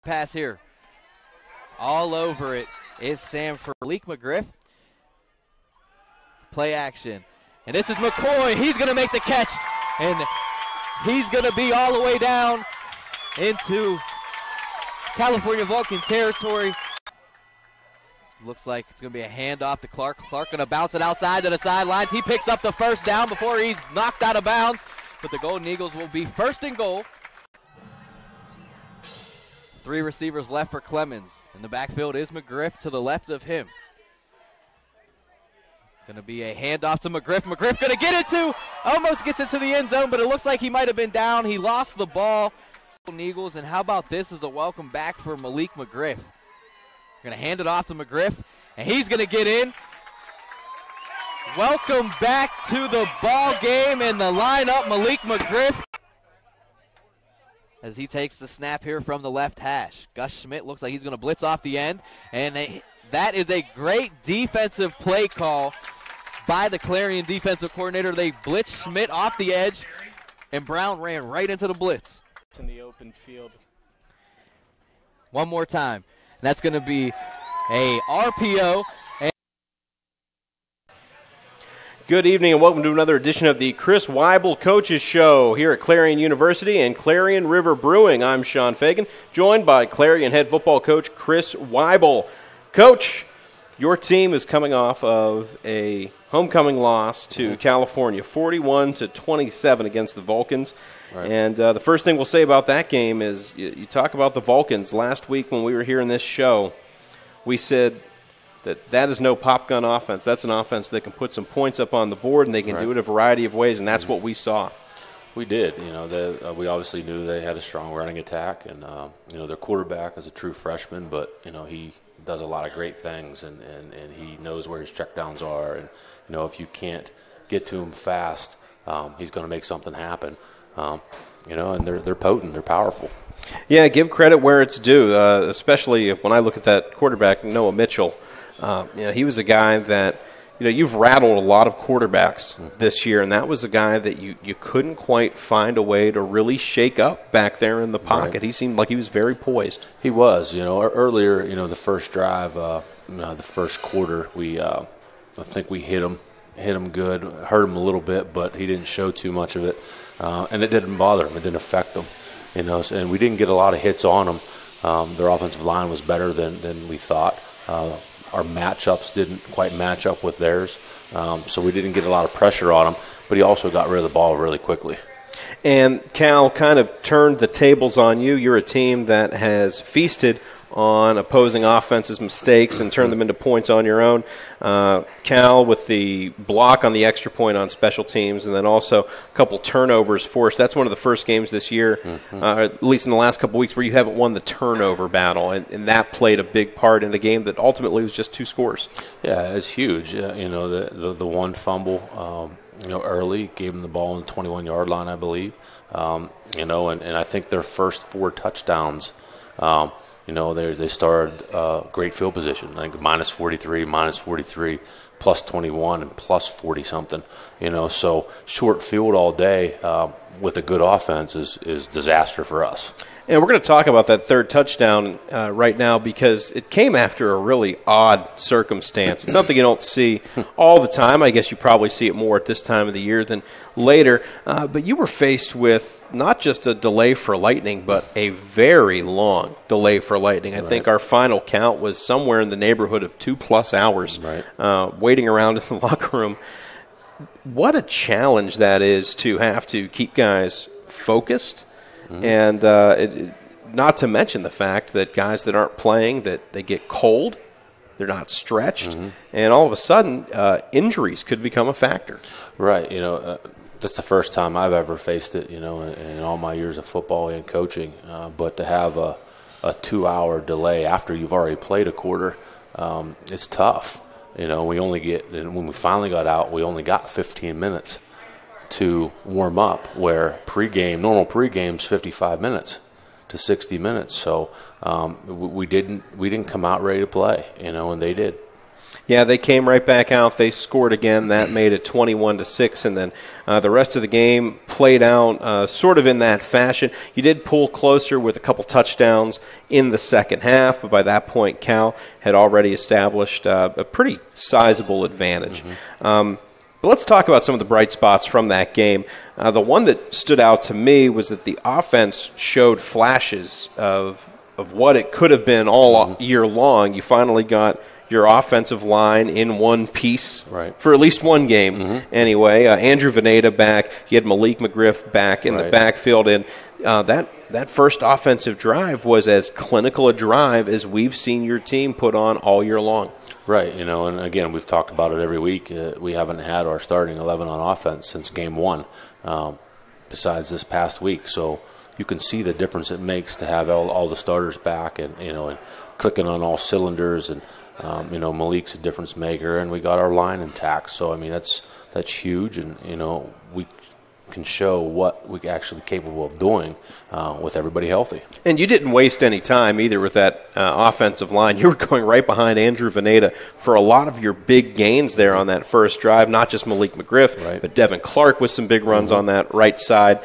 pass here. All over it is Sam for Malik Mcgriff. Play action. And this is McCoy. He's going to make the catch. And he's going to be all the way down into California Vulcan territory. Looks like it's going to be a handoff to Clark. Clark going to bounce it outside to the sidelines. He picks up the first down before he's knocked out of bounds. But the Golden Eagles will be first and goal. 3 receivers left for Clemens. In the backfield is McGriff to the left of him. Going to be a handoff to McGriff. McGriff going to get it almost gets into the end zone, but it looks like he might have been down. He lost the ball. Golden Eagles, and how about this as a welcome back for Malik Mcgriff. Going to hand it off to McGriff, and he's going to get in. Welcome back to the ball game and the lineup, Malik Mcgriff. As he takes the snap here from the left hash. Gus Schmidt looks like he's going to blitz off the end, and that is a great defensive play call by the Clarion defensive coordinator. They blitz Schmidt off the edge, and Brown ran right into the blitz. In the open field. One more time. That's going to be a RPO. Good evening and welcome to another edition of the Chris Weibel Coaches Show here at Clarion University and Clarion River Brewing. I'm Sean Fagan, joined by Clarion head football coach Chris Weibel. Coach, your team is coming off of a homecoming loss to California, 41-27 against the Vulcans. Right. And the first thing we'll say about that game is you talk about the Vulcans. Last week when we were here in this show, we said that is no pop gun offense. That's an offense that can put some points up on the board, and they can do it a variety of ways, and that's what we saw. We did. We obviously knew they had a strong running attack, and their quarterback is a true freshman, but he does a lot of great things, and he knows where his checkdowns are, and if you can't get to him fast, he's going to make something happen. And they're potent, they're powerful. Yeah, give credit where it's due, especially when I look at that quarterback, Noah Mitchell. He was a guy that, you've rattled a lot of quarterbacks this year, and that was a guy that you couldn't quite find a way to really shake up back there in the pocket. Right. He seemed like he was very poised. He was. Earlier, the first drive, the first quarter, I think we hit him good, hurt him a little bit, but he didn't show too much of it, and it didn't bother him. It didn't affect him, and we didn't get a lot of hits on him. Their offensive line was better than we thought. Our matchups didn't quite match up with theirs, so we didn't get a lot of pressure on him, but he also got rid of the ball really quickly. And Cal kind of turned the tables on you. You're a team that has feasted on opposing offenses' mistakes and turned them into points on your own. Cal with the block on the extra point on special teams, and then also a couple turnovers forced. That's one of the first games this year, at least in the last couple weeks, where you haven't won the turnover battle, and that played a big part in the game that ultimately was just 2 scores. Yeah, it's huge. The one fumble, early, gave them the ball on the 21-yard line, I believe. And I think their first 4 touchdowns. They started great field position. I think minus 43, plus 21, and plus 40-something. So short field all day with a good offense is disaster for us. And we're going to talk about that third touchdown right now because it came after a really odd circumstance. It's something you don't see all the time. I guess you probably see it more at this time of the year than later. But you were faced with not just a delay for lightning, but a very long delay for lightning. I think our final count was somewhere in the neighborhood of 2+ hours waiting around in the locker room. What a challenge that is to have to keep guys focused. And not to mention the fact that guys that aren't playing, that they get cold, they're not stretched, and all of a sudden injuries could become a factor. Right. That's the first time I've ever faced it, in all my years of football and coaching. But to have a 2-hour delay after you've already played a quarter, it's tough. We only get, and when we finally got out, we only got 15 minutes to warm up, where normal pregame's 55 minutes to 60 minutes. So we didn't come out ready to play, and they did. Yeah, they came right back out. They scored again. That made it 21-6, and then the rest of the game played out sort of in that fashion. You did pull closer with a couple touchdowns in the second half, but by that point, Cal had already established a pretty sizable advantage. But let's talk about some of the bright spots from that game. The one that stood out to me was that the offense showed flashes of what it could have been all year long. You finally got your offensive line in one piece for at least one game anyway. Andrew Veneta back. You had Malik Mcgriff back in the backfield. And that first offensive drive was as clinical a drive as we've seen your team put on all year long. Right, and again, we've talked about it every week. We haven't had our starting 11 on offense since game one, besides this past week. So you can see the difference it makes to have all the starters back and clicking on all cylinders. And Malik's a difference maker, and we got our line intact. So I mean that's huge, and we can show what we're actually capable of doing with everybody healthy. And you didn't waste any time either with that offensive line. You were going right behind Andrew Veneta for a lot of your big gains there on that first drive, not just Malik Mcgriff, but Devin Clark with some big runs on that right side.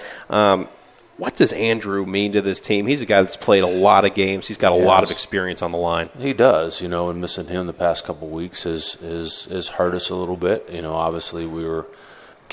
What does Andrew mean to this team? He's a guy that's played a lot of games. He's got a lot of experience on the line. He does, and missing him the past couple of weeks has hurt us a little bit. Obviously we were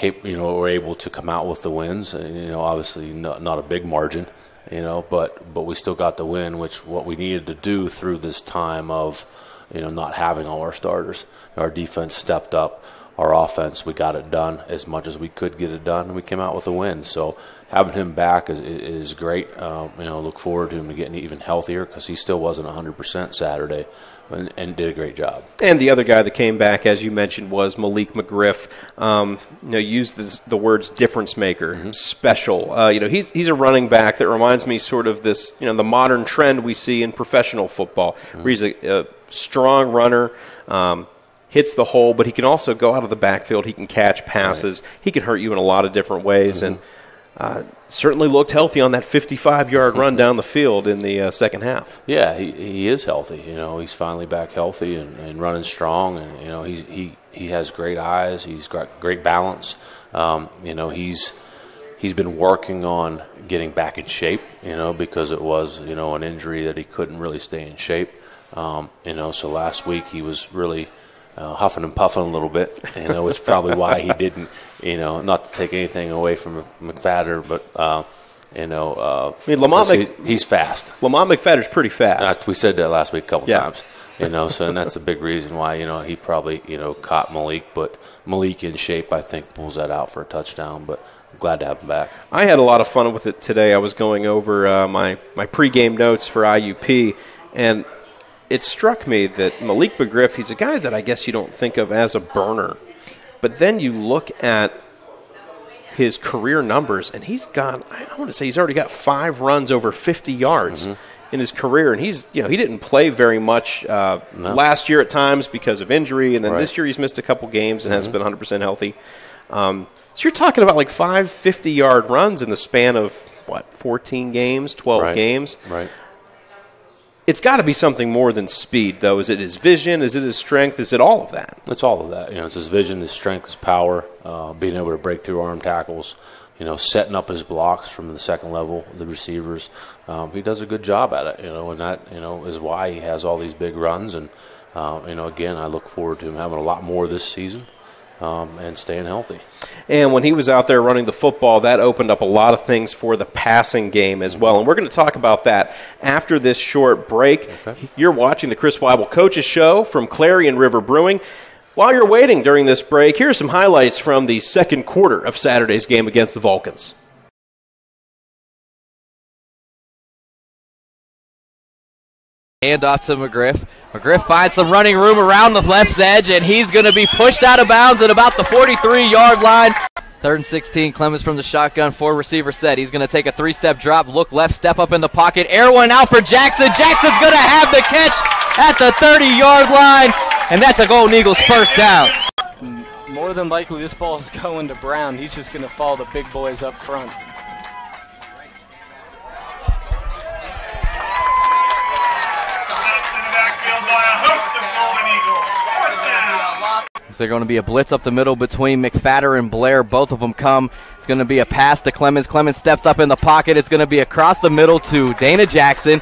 we're able to come out with the wins. Obviously not a big margin, but we still got the win, which what we needed to do through this time of, not having all our starters. Our defense stepped up. Our offense, we got it done as much as we could get it done, and we came out with a win. So having him back is great. Look forward to him getting even healthier because he still wasn't 100% Saturday. And did a great job. And the other guy that came back, as you mentioned, was Malik Mcgriff. Used the words difference maker, special. He's a running back that reminds me sort of this, the modern trend we see in professional football, where he's a strong runner, hits the hole, but he can also go out of the backfield. He can catch passes. He can hurt you in a lot of different ways, and certainly looked healthy on that 55-yard run down the field in the second half. Yeah, he is healthy. He's finally back healthy and running strong, and he has great eyes. He's got great balance. He's been working on getting back in shape. Because it was an injury that he couldn't really stay in shape. So last week he was really huffing and puffing a little bit, which probably why he didn't, not to take anything away from McFadder, but, he's fast. Lamont McFadder's pretty fast. We said that last week a couple times, and that's a big reason why, he probably, caught Malik, but Malik in shape, I think, pulls that out for a touchdown, but I'm glad to have him back. I had a lot of fun with it today. I was going over my pregame notes for IUP, and it struck me that Malik Mcgriff, he's a guy that I guess you don't think of as a burner. But then you look at his career numbers, and he's got, I want to say he's already got 5 runs over 50 yards in his career. And he's, he didn't play very much last year at times because of injury. And then this year he's missed a couple games and hasn't been 100% healthy. So you're talking about like 5 50-yard runs in the span of, 14 games, 12 games? Right. It's got to be something more than speed, though. Is it his vision? Is it his strength? Is it all of that? It's all of that. It's his vision, his strength, his power, being able to break through arm tackles, setting up his blocks from the second level, the receivers. He does a good job at it, and that, is why he has all these big runs. And, again, I look forward to him having a lot more this season and staying healthy. And when he was out there running the football, that opened up a lot of things for the passing game as well. And we're going to talk about that after this short break. Okay. You're watching the Chris Weibel Coaches Show from Clarion River Brewing. While you're waiting during this break, here are some highlights from the second quarter of Saturday's game against the Vulcans. Handoff to Mcgriff. Mcgriff finds some running room around the left edge, and he's going to be pushed out of bounds at about the 43-yard line. 3rd and 16, Clemens from the shotgun, 4-receiver set. He's going to take a 3-step drop, look left, step up in the pocket. Air one out for Jackson. Jackson's going to have the catch at the 30-yard line, and that's a Golden Eagles first down. More than likely, this ball is going to Brown. He's just going to follow the big boys up front. They're going to be a blitz up the middle between McFadder and Blair. Both of them come. It's going to be a pass to Clemens. Clemens steps up in the pocket. It's going to be across the middle to Dana Jackson.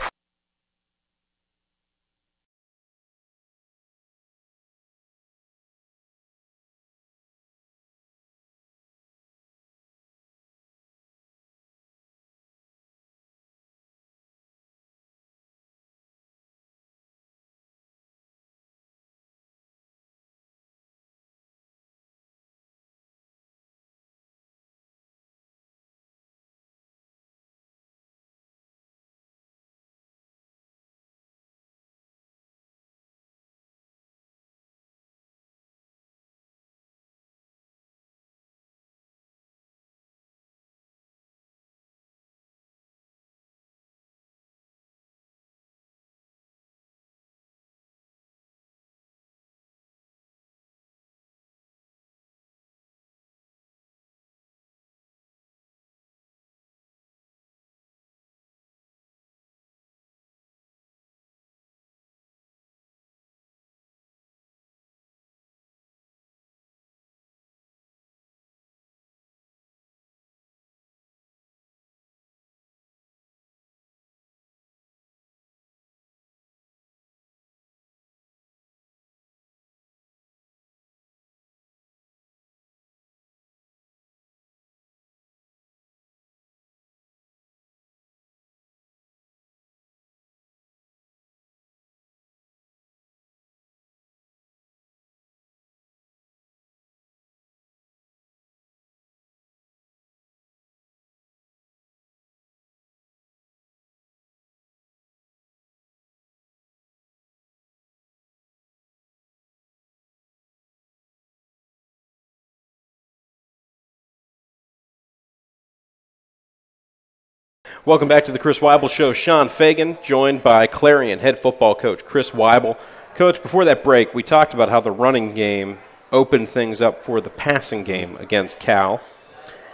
Welcome back to the Chris Weibel Show. Sean Fagan, joined by Clarion head football coach Chris Weibel. Coach, before that break, we talked about how the running game opened things up for the passing game against Cal.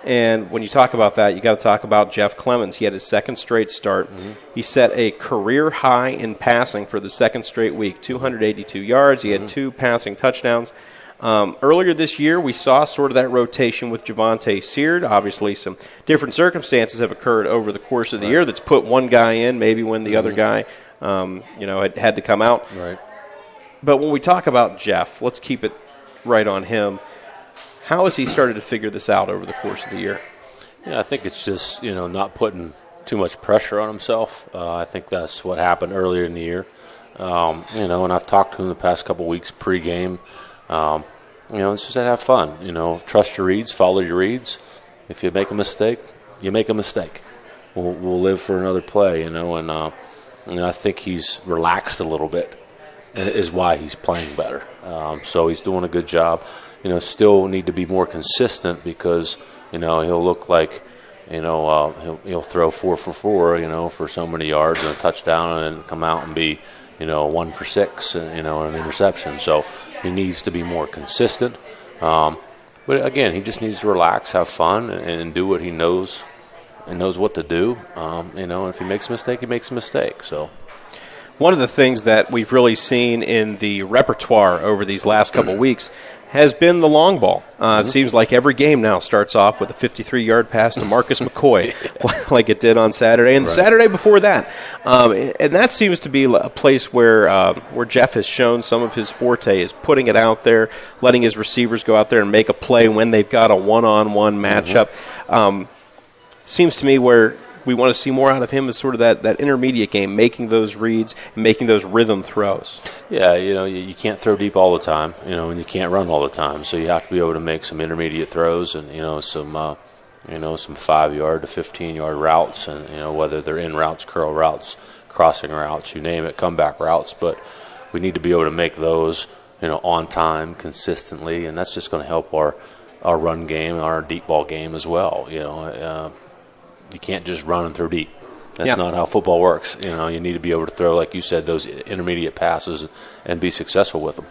And when you talk about that, you got to talk about Jeff Clemens. He had his second straight start. He set a career high in passing for the second straight week, 282 yards. He had 2 passing touchdowns. Earlier this year, we saw sort of that rotation with Javonte Seard. Obviously, some different circumstances have occurred over the course of the year that's put one guy in, maybe when the other guy, had to come out. Right. But when we talk about Jeff, let's keep it right on him. How has he started to figure this out over the course of the year? Yeah, I think it's just, not putting too much pressure on himself. I think that's what happened earlier in the year. And I've talked to him the past couple weeks pregame. It's just to have fun. Trust your reads, follow your reads. If you make a mistake, you make a mistake. We'll live for another play, and I think he's relaxed a little bit is why he's playing better. So he's doing a good job. Still need to be more consistent because, he'll look like, he'll throw 4 for 4, for so many yards and a touchdown and then come out and be, 1 for 6, and, an interception. So he needs to be more consistent. But again, he just needs to relax, have fun, and do what he knows and knows what to do. And if he makes a mistake, he makes a mistake. So. One of the things that we've really seen in the repertoire over these last couple weeks has been the long ball. It seems like every game now starts off with a 53-yard pass to Marcus McCoy, like it did on Saturday and the Saturday before that. And that seems to be a place where Jeff has shown some of his forte, is putting it out there, letting his receivers go out there and make a play when they've got a one-on-one matchup. Seems to me where we want to see more out of him is sort of that intermediate game, making those reads and making those rhythm throws. Yeah, you can't throw deep all the time, and you can't run all the time. So you have to be able to make some intermediate throws and, some 5-yard to 15-yard routes, and, whether they're in routes, curl routes, crossing routes, you name it, comeback routes. But we need to be able to make those, on time, consistently, and that's just going to help our run game, our deep ball game as well, You can't just run and throw deep. That's not how football works. You need to be able to throw, like you said, those intermediate passes and be successful with them.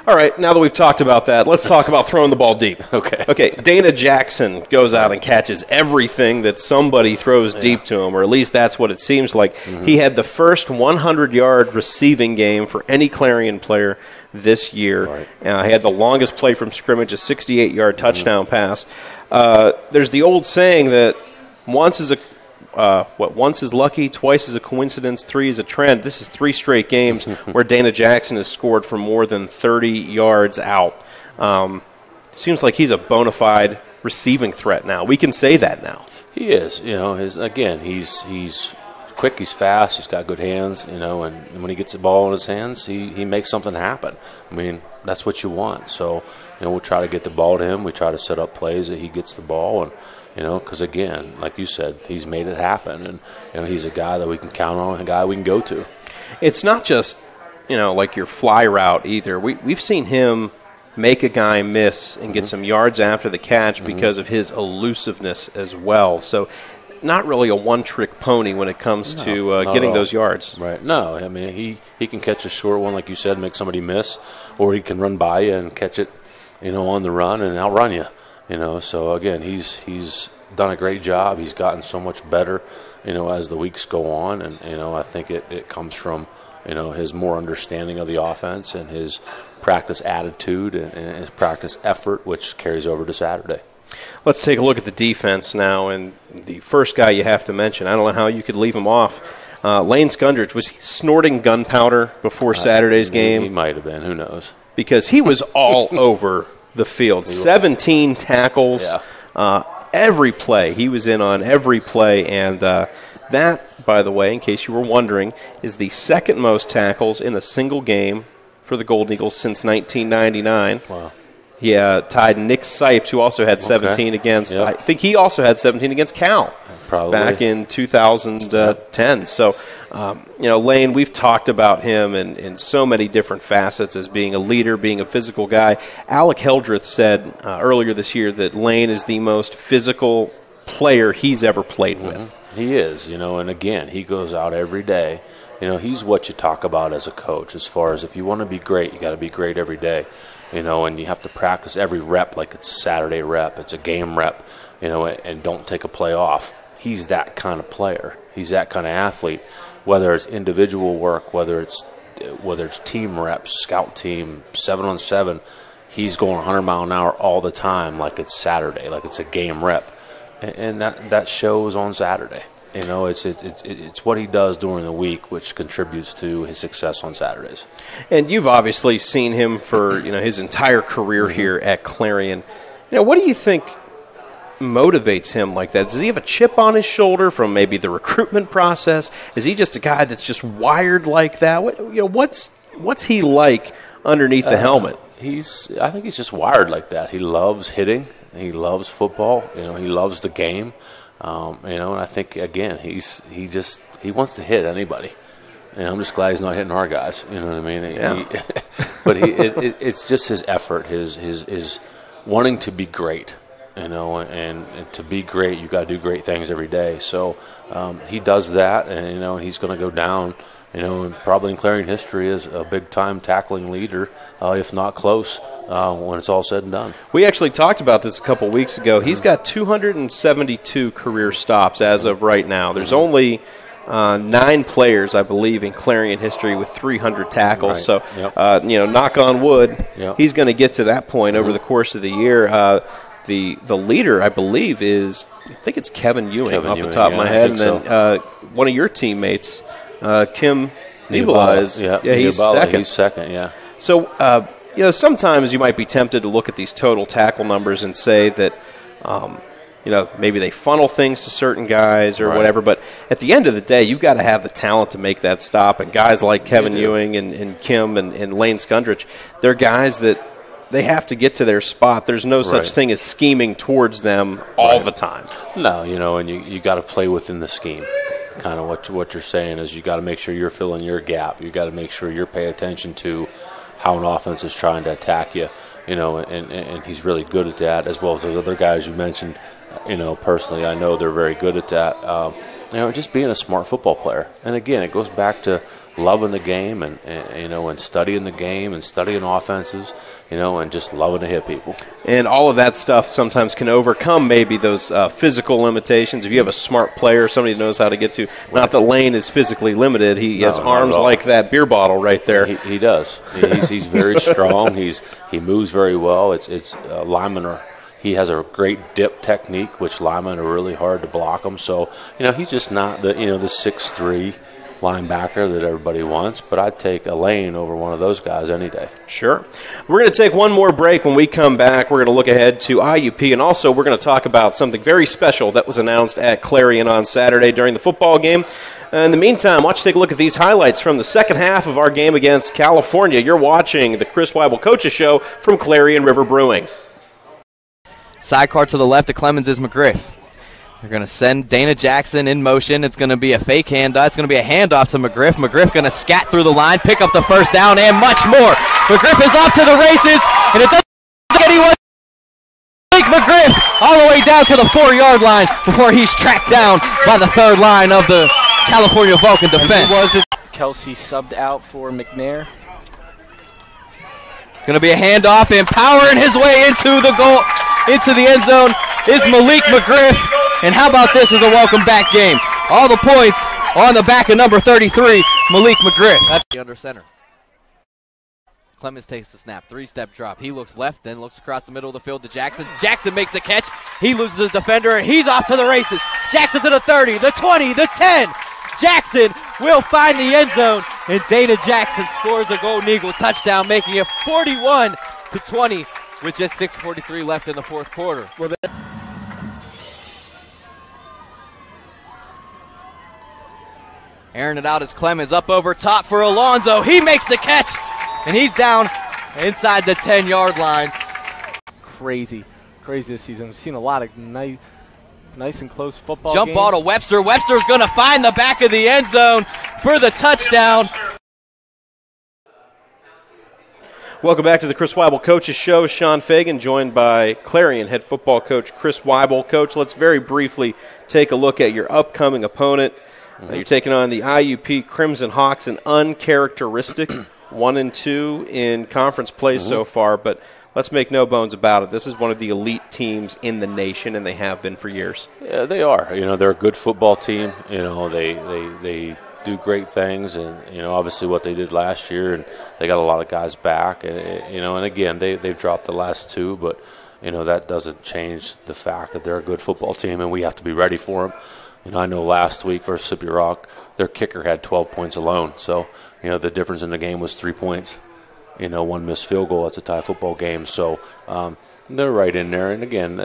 All right, now that we've talked about that, let's talk about throwing the ball deep. Okay, Dana Jackson goes out and catches everything that somebody throws deep to him, or at least that's what it seems like. He had the first 100-yard receiving game for any Clarion player this year. Right. He had the longest play from scrimmage, a 68-yard touchdown pass. There's the old saying that once is lucky, twice is a coincidence, three is a trend. This is 3 straight games where Dana Jackson has scored from more than 30 yards out. Seems like he's a bona fide receiving threat now. We can say that now. He is. He's quick, he's fast, he's got good hands, and when he gets the ball in his hands, he makes something happen. I mean, that's what you want. So, we'll try to get the ball to him. We try to set up plays that he gets the ball, and because again, like you said, he's made it happen, and he's a guy that we can count on, a guy we can go to. It's not just like your fly route either. We've seen him make a guy miss and get some yards after the catch because of his elusiveness as well. So not really a one-trick pony when it comes to getting those yards. Right. No, I mean, he can catch a short one, like you said, make somebody miss, or he can run by you and catch it, on the run and outrun you. So again, he's done a great job. He's gotten so much better, as the weeks go on, and I think it comes from his more understanding of the offense and his practice attitude and his practice effort, which carries over to Saturday. Let's take a look at the defense now, and the first guy you have to mention, I don't know how you could leave him off. Lane Skundrich, was he snorting gunpowder before Saturday's game? He might have been. Who knows? Because he was all over the field. 17 tackles. Every play. He was in on every play. And that, by the way, in case you were wondering, is the second most tackles in a single game for the Golden Eagles since 1999. Wow. He tied Nick Sipes, who also had 17 against. I think he also had 17 against Cal. Probably. Back in 2010. So, Lane, we've talked about him in so many different facets as being a leader, being a physical guy. Alec Heldreth said earlier this year that Lane is the most physical player he's ever played with. He is, and again, he goes out every day. He's what you talk about as a coach, as far as if you want to be great, you got to be great every day. And you have to practice every rep like it's a Saturday rep, it's a game rep, and don't take a play off. He's that kind of player. He's that kind of athlete. Whether it's individual work, whether it's team reps, scout team, 7-on-7, he's going 100 mile an hour all the time like it's Saturday, like it's a game rep. And that shows on Saturday. It's what he does during the week, which contributes to his success on Saturdays. And you've obviously seen him for his entire career here at Clarion. What do you think motivates him like that? Does he have a chip on his shoulder from maybe the recruitment process? Is he just a guy that's just wired like that? What's he like underneath the helmet? I think he's just wired like that. He loves hitting. He loves football. He loves the game. And I think again, he wants to hit anybody. And I'm just glad he's not hitting our guys. You know what I mean? Yeah. But it's just his effort, his wanting to be great. And to be great, you got to do great things every day. So he does that, and he's going to go down, and probably in Clarion history as a big-time tackling leader, if not close, when it's all said and done. We actually talked about this a couple weeks ago. He's got 272 career stops as of right now. There's only 9 players, I believe, in Clarion history with 300 tackles. Right. So, knock on wood, he's going to get to that point over the course of the year. The leader, I believe, I think it's Kevin Ewing off the top of my head. And then one of your teammates, Kim Niebala, he's second. He's second, yeah. So, sometimes you might be tempted to look at these total tackle numbers and say that, maybe they funnel things to certain guys or whatever. But at the end of the day, you've got to have the talent to make that stop. And guys like Kevin Ewing and Kim and Lane Skundrich, they're guys that they have to get to their spot. There's no such thing as scheming towards them all the time. No, and you got to play within the scheme. Kind of what you're saying is you got to make sure you're filling your gap. You got to make sure you're paying attention to how an offense is trying to attack you. And he's really good at that, as well as those other guys you mentioned. Personally, I know they're very good at that. Just being a smart football player. And again, it goes back to loving the game and studying the game and studying offenses, and just loving to hit people. And all of that stuff sometimes can overcome maybe those physical limitations. If you have a smart player, somebody who knows how to get to, not that Lane is physically limited. He has arms like that beer bottle right there. He does. He's very strong. He moves very well. It's linemen he has a great dip technique, which linemen are really hard to block him. So, he's just not the 6'3" linebacker that everybody wants, but I'd take a Lane over one of those guys any day. Sure. We're going to take one more break. When we come back, we're going to look ahead to IUP, and also we're going to talk about something very special that was announced at Clarion on Saturday during the football game. In the meantime, why don't you take a look at these highlights from the second half of our game against California. You're watching the Chris Weibel Coaches Show from Clarion River Brewing. Sidecar to the left of Clemens is McGriff. They're going to send Dana Jackson in motion. It's going to be a fake handoff. It's going to be a handoff to McGriff. McGriff going to scat through the line, pick up the first down, and much more. McGriff is off to the races, and it doesn't get anyone. Malik Mcgriff all the way down to the 4-yard line before he's tracked down by the third line of the California Vulcan defense. Was it Kelsey subbed out for McNair? Going to be a handoff, and powering his way into the goal, into the end zone is Malik Mcgriff. And how about this as a welcome back game? All the points on the back of number 33, Malik Mcgriff. That's the under center. Clemens takes the snap, 3-step drop. He looks left, then looks across the middle of the field to Jackson. Jackson makes the catch. He loses his defender, and he's off to the races. Jackson to the 30, the 20, the 10. Jackson will find the end zone, and Dana Jackson scores a Golden Eagle touchdown, making it 41-20 with just 6:43 left in the fourth quarter. Airing it out as Clemens up over top for Alonzo. He makes the catch, and he's down inside the 10-yard line. Crazy this season. We've seen a lot of nice and close football Jump games. ball to Webster. Webster's going to find the back of the end zone for the touchdown. Welcome back to the Chris Weibel Coaches Show. Sean Fagan joined by Clarion head football coach Chris Weibel. Coach, let's very briefly take a look at your upcoming opponent. You're taking on the Iup Crimson Hawks, an uncharacteristic 1-2 in conference play so far, but let's make no bones about it. This is one of the elite teams in the nation, and they have been for years. Yeah, they are. They're a good football team. They do great things, and obviously what they did last year, and they got a lot of guys back, and again they've dropped the last two, but that doesn't change the fact that they're a good football team, and we have to be ready for them. I know last week versus Sippy Rock, their kicker had 12 points alone. So, the difference in the game was 3 points. One missed field goal. It's a tie football game. So, they're right in there. And, again,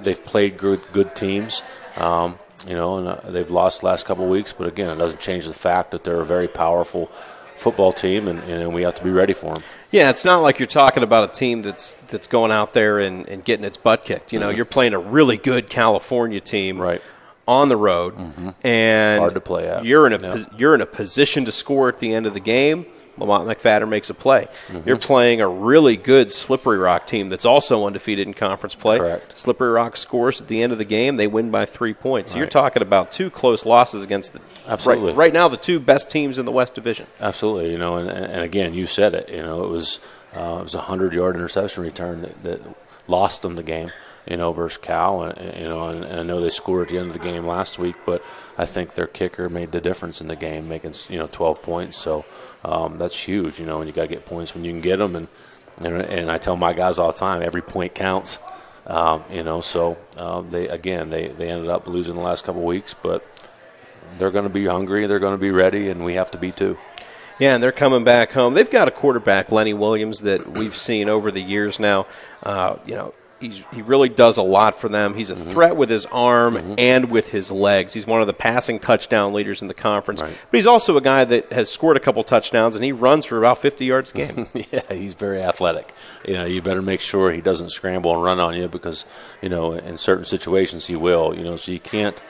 they've played good teams, and they've lost the last couple of weeks. But, again, it doesn't change the fact that they're a very powerful football team, and we have to be ready for them. Yeah, it's not like you're talking about a team that's going out there and getting its butt kicked. You're playing a really good California team. Right. On the road, and hard to play at. You're in a position to score at the end of the game. Lamont McFadden makes a play. You're playing a really good Slippery Rock team that's also undefeated in conference play. Correct. Slippery Rock scores at the end of the game. They win by 3 points. So you're talking about two close losses against Absolutely. Right now the two best teams in the West Division. Absolutely. And again, you said it. It was a 100-yard interception return that lost them the game. Versus Cal, and I know they scored at the end of the game last week, but I think their kicker made the difference in the game, making 12 points. So that's huge. And you got to get points when you can get them, and I tell my guys all the time, every point counts. So they ended up losing the last couple of weeks, but they're going to be hungry, they're going to be ready, and we have to be too. Yeah, and they're coming back home. They've got a quarterback, Lenny Williams, that we've seen over the years now. He really does a lot for them. He's a threat with his arm and with his legs. He's one of the passing touchdown leaders in the conference. Right. But he's also a guy that has scored a couple touchdowns, and he runs for about 50 yards a game. Yeah, he's very athletic. You better make sure he doesn't scramble and run on you because, in certain situations he will. So you can't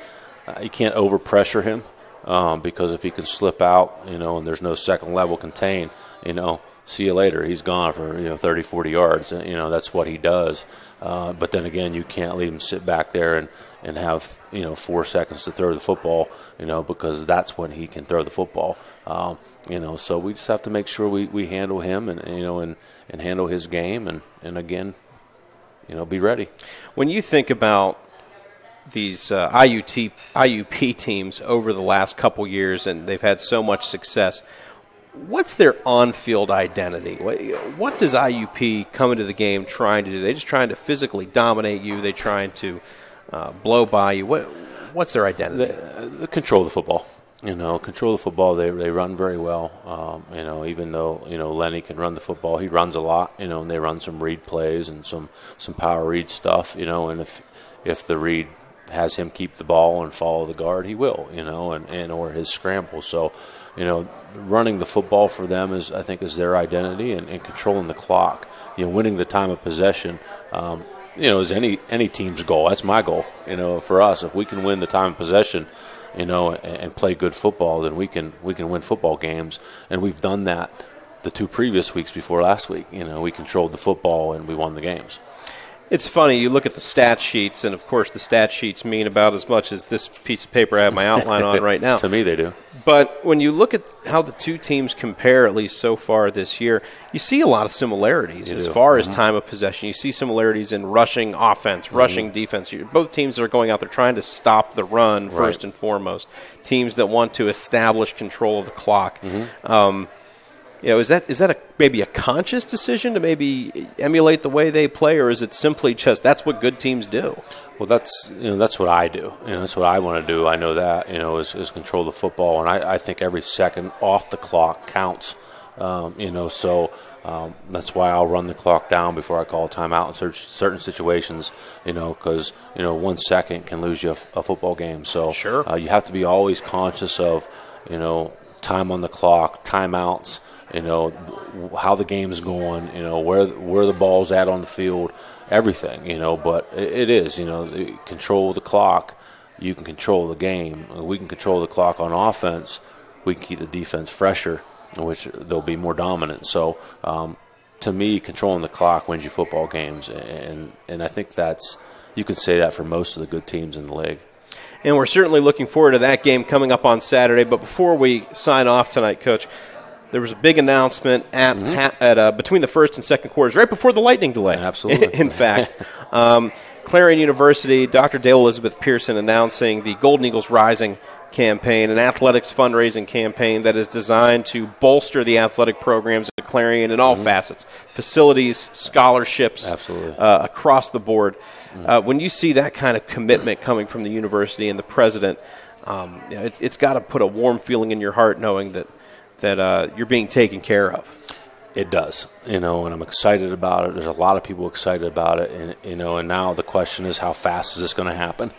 overpressure him because if he can slip out, and there's no second level contain, see you later. He's gone for 30, 40 yards. And, that's what he does. But then again, you can't leave him sit back there and have 4 seconds to throw the football. Because that's when he can throw the football. So we just have to make sure we handle him and handle his game and again, be ready. When you think about these IUP teams over the last couple years, and they've had so much success, what's their on-field identity? What does IUP come into the game trying to do? They just trying to physically dominate you? They trying to blow by you? What's their identity? They control the football. Control the football. They run very well. Even though Lenny can run the football, he runs a lot. And they run some read plays and some power read stuff. And if the read has him keep the ball and follow the guard, he will. And or his scramble. So, running the football for them is their identity, and controlling the clock. Winning the time of possession. Is any team's goal. That's my goal. For us, if we can win the time of possession, and play good football, then we can win football games. And we've done that the 2 previous weeks before last week. We controlled the football and we won the games. It's funny, you look at the stat sheets, and of course the stat sheets mean about as much as this piece of paper I have my outline on right now. To me, they do. But when you look at how the two teams compare, at least so far this year, you see a lot of similarities as far as time of possession. You see similarities in rushing offense, rushing defense. Both teams are going out there trying to stop the run first and foremost. Teams that want to establish control of the clock. Is that maybe a conscious decision to maybe emulate the way they play, or is it simply just that's what good teams do? Well, that's what I do. That's what I want to do. I know that is control the football, and I think every second off the clock counts. So that's why I'll run the clock down before I call a timeout in certain situations. Because 1 second can lose you a football game. So you have to be always conscious of time on the clock, timeouts. How the game's going, where the ball's at on the field, everything, but it is, control the clock. You can control the game. We can control the clock on offense. We can keep the defense fresher, which they'll be more dominant. So, to me, controlling the clock wins you football games, and I think you can say that for most of the good teams in the league. And we're certainly looking forward to that game coming up on Saturday. But before we sign off tonight, Coach, there was a big announcement at between the first and second quarters, right before the lightning delay. Absolutely. In fact, Clarion University, Dr. Dale Elizabeth Pearson announcing the Golden Eagles Rising campaign, an athletics fundraising campaign that is designed to bolster the athletic programs at Clarion in all facets, facilities, scholarships, across the board. When you see that kind of commitment coming from the university and the president, it's got to put a warm feeling in your heart knowing that you're being taken care of. It does, and I'm excited about it. There's a lot of people excited about it, and now the question is, how fast is this going to happen?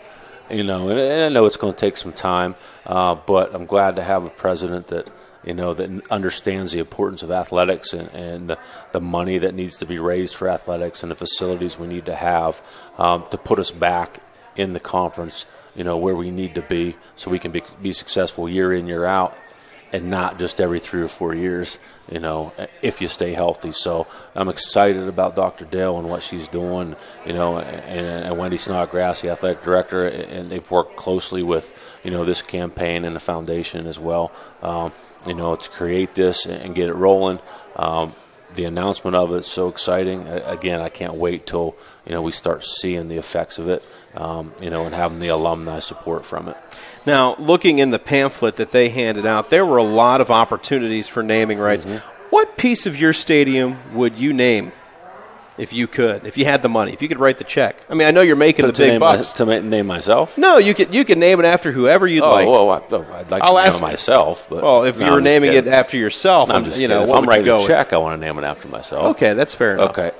And I know it's going to take some time, but I'm glad to have a president that that understands the importance of athletics and the money that needs to be raised for athletics and the facilities we need to have to put us back in the conference, where we need to be, so we can be successful year in, year out. And not just every 3 or 4 years, if you stay healthy. So I'm excited about Dr. Dale and what she's doing, and Wendy Snodgrass, the athletic director, and they've worked closely with, this campaign and the foundation as well, to create this and get it rolling. The announcement of it is so exciting. Again, I can't wait till, we start seeing the effects of it, and having the alumni support from it. Now, looking in the pamphlet that they handed out, there were a lot of opportunities for naming rights. What piece of your stadium would you name if you could, if you had the money, if you could write the check? I mean, I know you're making the big bucks. To name myself? No, you could name it after whoever you'd like. I'd like to name it myself. But well, if you were naming it after yourself, I'm just kidding. If I'm writing a check, I want to name it after myself. Okay, that's fair enough. Okay.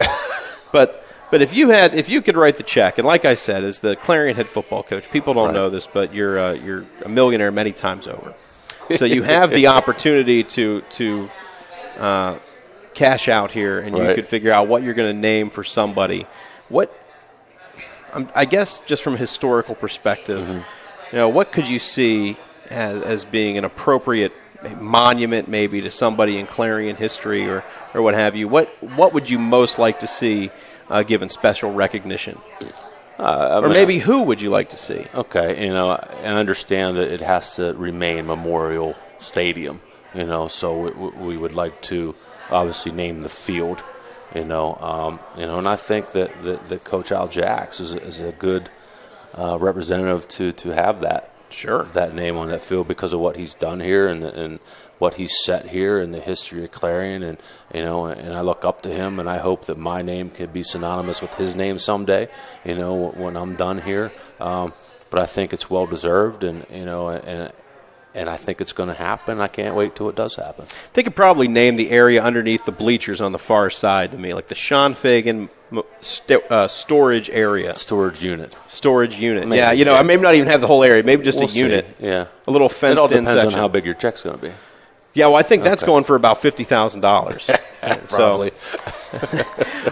But if you could write the check, and like I said, as the Clarion head football coach, people don't know this, but you're a millionaire many times over. So you have the opportunity to cash out here, and you could figure out what you're going to name for somebody. I guess just from a historical perspective, what could you see as being an appropriate monument maybe to somebody in Clarion history or what have you, what would you most like to see given special recognition? Or maybe who would you like to see? Okay, I understand that it has to remain Memorial Stadium, so we would like to obviously name the field, and I think that Coach Al Jacks is a good representative to have that. Sure. That name on that field because of what he's done here and what he's set here in the history of Clarion, and I look up to him, and I hope that my name could be synonymous with his name someday, when I'm done here. But I think it's well deserved, and I think it's going to happen. I can't wait till it does happen. They could probably name the area underneath the bleachers on the far side to me, like the Sean Fagan storage area. Storage unit. Maybe, yeah, I maybe not even have the whole area. Maybe just a unit. See. Yeah. A little fenced-in section. It all depends on how big your check's going to be. Yeah, well, I think that's going for about $50,000. Probably.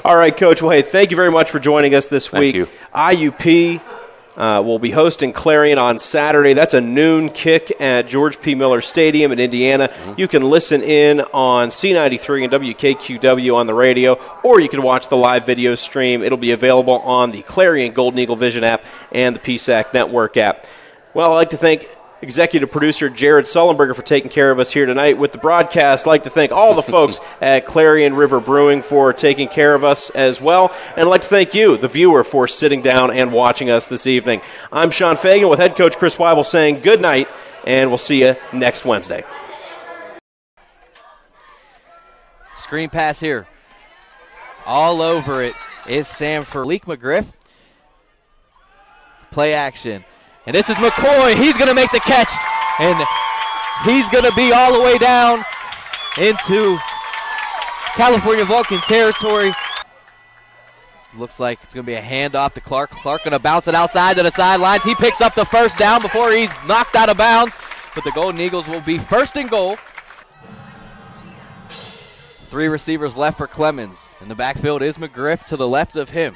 All right, Coach. Well, hey, thank you very much for joining us this week. Thank you. IUP will be hosting Clarion on Saturday. That's a noon kick at George P. Miller Stadium in Indiana. Mm-hmm. You can listen in on C93 and WKQW on the radio, or you can watch the live video stream. It'll be available on the Clarion Golden Eagle Vision app and the PSAC Network app. Well, I'd like to thank executive producer Jared Sullenberger for taking care of us here tonight with the broadcast. I'd like to thank all the folks at Clarion River Brewing for taking care of us as well. And I'd like to thank you, the viewer, for sitting down and watching us this evening. I'm Sean Fagan with head coach Chris Weibel saying good night, and we'll see you next Wednesday. Screen pass here. All over it is Samford. Malik Mcgriff. Play action. And this is McCoy. He's going to make the catch. And he's going to be all the way down into California Vulcan territory. Looks like it's going to be a handoff to Clark. Clark going to bounce it outside to the sidelines. He picks up the first down before he's knocked out of bounds. But the Golden Eagles will be first and goal. 3 receivers left for Clemens. In the backfield is McGriff to the left of him.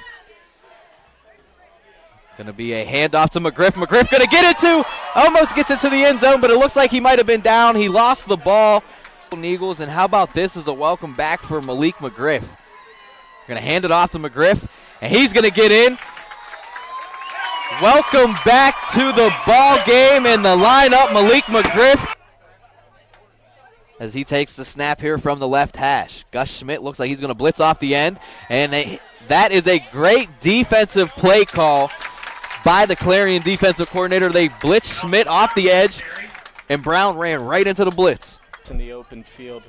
Going to be a handoff to McGriff. McGriff going to get it to, almost gets into the end zone, but it looks like he might have been down. He lost the ball. Eagles, and how about this as a welcome back for Malik Mcgriff. Going to hand it off to McGriff, and he's going to get in. Welcome back to the ball game and the lineup, Malik Mcgriff. As he takes the snap here from the left hash. Gus Schmidt looks like he's going to blitz off the end, and that is a great defensive play call by the Clarion defensive coordinator. They blitzed Schmidt off the edge, and Brown ran right into the blitz. In the open field.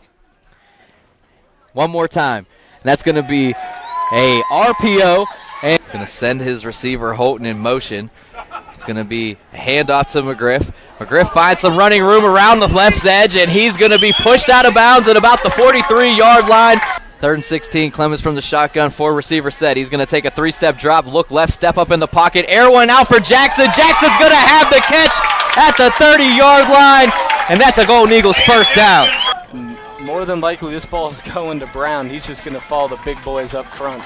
One more time. And that's going to be a RPO, and it's going to send his receiver Houghton in motion. It's going to be a handoff to McGriff. McGriff finds some running room around the left edge, and he's going to be pushed out of bounds at about the 43-yard line. 3rd and 16, Clemens from the shotgun, 4-receiver set. He's going to take a 3-step drop, look left, step up in the pocket. Air one out for Jackson. Jackson's going to have the catch at the 30-yard line, and that's a Golden Eagles first down. More than likely, this ball is going to Brown. He's just going to follow the big boys up front.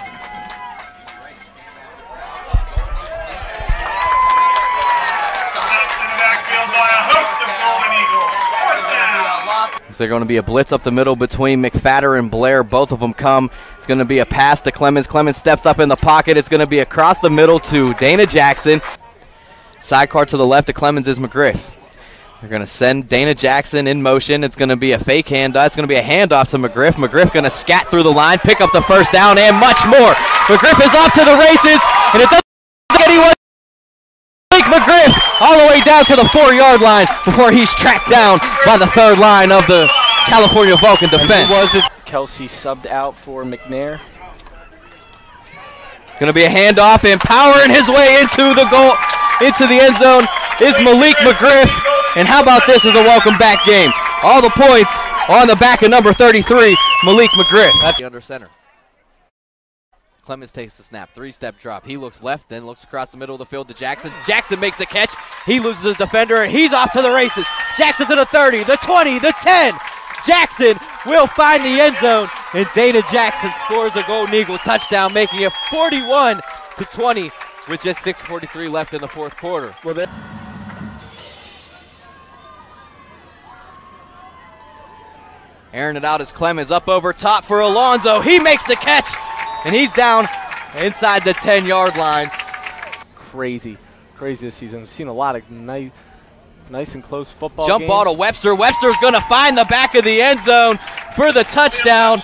They're going to be a blitz up the middle between McFadder and Blair. Both of them come. It's going to be a pass to Clemens. Clemens steps up in the pocket. It's going to be across the middle to Dana Jackson. Sidecar to the left to Clemens is McGriff. They're going to send Dana Jackson in motion. It's going to be a fake handoff. It's going to be a handoff to McGriff. McGriff going to scat through the line, pick up the first down, and much more. McGriff is off to the races, and it doesn't look like anyone. McGriff all the way down to the 4-yard line before he's tracked down by the 3rd line of the California Vulcan defense. Was it Kelsey subbed out for McNair? Going to be a handoff, and powering his way into the goal, into the end zone is Malik Mcgriff. And how about this as a welcome back game? All the points on the back of number 33, Malik Mcgriff. That's the under center. Clemens takes the snap, 3-step drop. He looks left, then looks across the middle of the field to Jackson. Jackson makes the catch. He loses his defender, and he's off to the races. Jackson to the 30, the 20, the 10. Jackson will find the end zone, and Dana Jackson scores a Golden Eagle touchdown, making it 41-20 with just 6:43 left in the 4th quarter. Airing it out as Clemens up over top for Alonzo. He makes the catch, and he's down inside the 10-yard line. Crazy this season. We've seen a lot of nice and close football Jump games. ball to Webster. Webster's going to find the back of the end zone for the touchdown.